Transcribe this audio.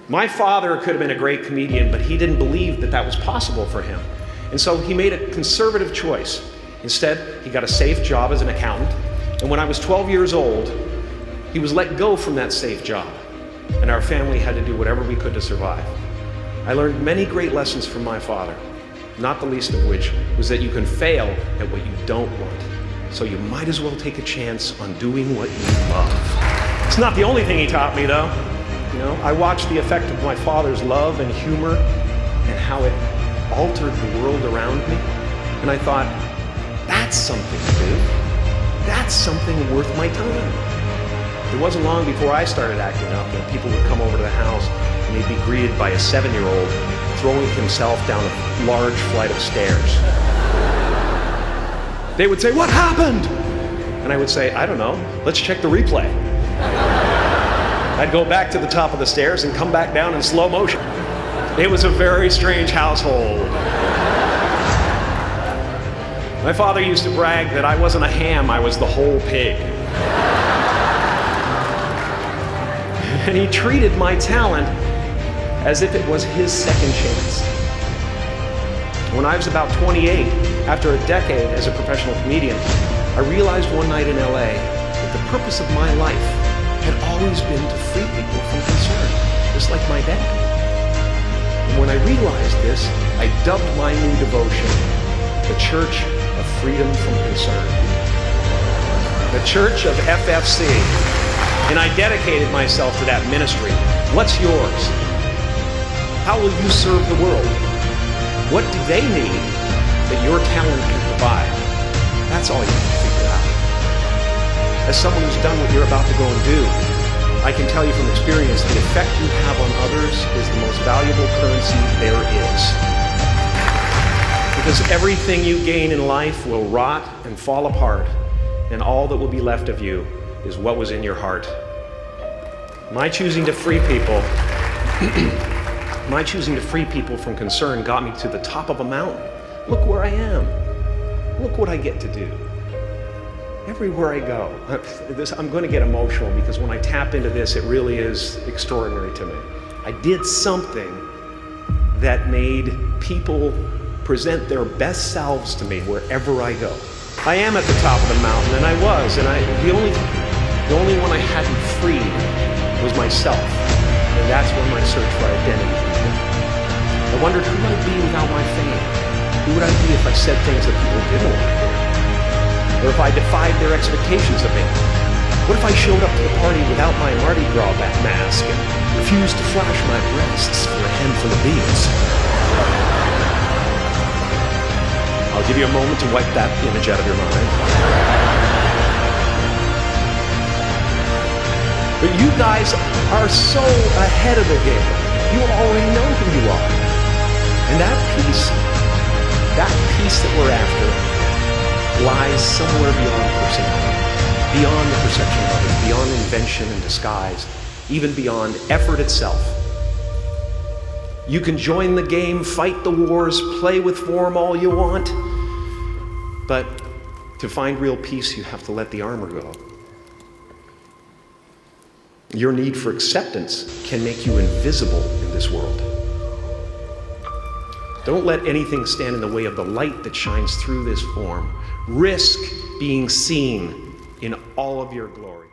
My father could have been a great comedian, but he didn't believe that that was possible for him. And so he made a conservative choice. Instead, he got a safe job as an accountant. And when I was 12 years old, he was let go from that safe job. And our family had to do whatever we could to survive. I learned many great lessons from my father, not the least of which was that you can fail at what you don't want. So you might as well take a chance on doing what you love. It's not the only thing he taught me, though. You know, I watched the effect of my father's love and humor and how it altered the world around me. And I thought, that's something to do. That's something worth my time. It wasn't long before I started acting up, and people would come over to the house and they'd be greeted by a 7-year-old throwing himself down a large flight of stairs. They would say, "What happened?" And I would say, "I don't know, let's check the replay." I'd go back to the top of the stairs and come back down in slow motion. It was a very strange household. My father used to brag that I wasn't a ham, I was the whole pig. And he treated my talent as if it was his second chance. When I was about 28, after a decade as a professional comedian, I realized one night in LA that the purpose of my life had always been to free people from concern, just like my dad. And when I realized this, I dubbed my new devotion the Church of Freedom from Concern, the Church of FFC. And I dedicated myself to that ministry. What's yours? How will you serve the world? What do they need that your talent can provide? That's all you have to figure out. As someone who's done what you're about to go and do, I can tell you from experience, the effect you have on others is the most valuable currency there is. Because everything you gain in life will rot and fall apart, and all that will be left of you is what was in your heart. My choosing to free people, my choosing to free people from concern got me to the top of a mountain. Look where I am. Look what I get to do. Everywhere I go. I'm going to get emotional because when I tap into this, it really is extraordinary to me. I did something that made people present their best selves to me wherever I go. I am at the top of the mountain, and I was, and the only one I hadn't freed was myself, and that's where my search for identity began. I wondered who I'd be without my fame. Who would I be if I said things that people didn't want to hear? Or if I defied their expectations of me? What if I showed up to the party without my Mardi Gras mask and refused to flash my breasts for a handful of beans? I'll give you a moment to wipe that image out of your mind. But you guys are so ahead of the game. You already know who you are. And that peace that we're after lies somewhere beyond personality, beyond the perception of others, beyond invention and disguise, even beyond effort itself. You can join the game, fight the wars, play with form all you want, but to find real peace, you have to let the armor go. Your need for acceptance can make you invisible in this world. Don't let anything stand in the way of the light that shines through this form. Risk being seen in all of your glory.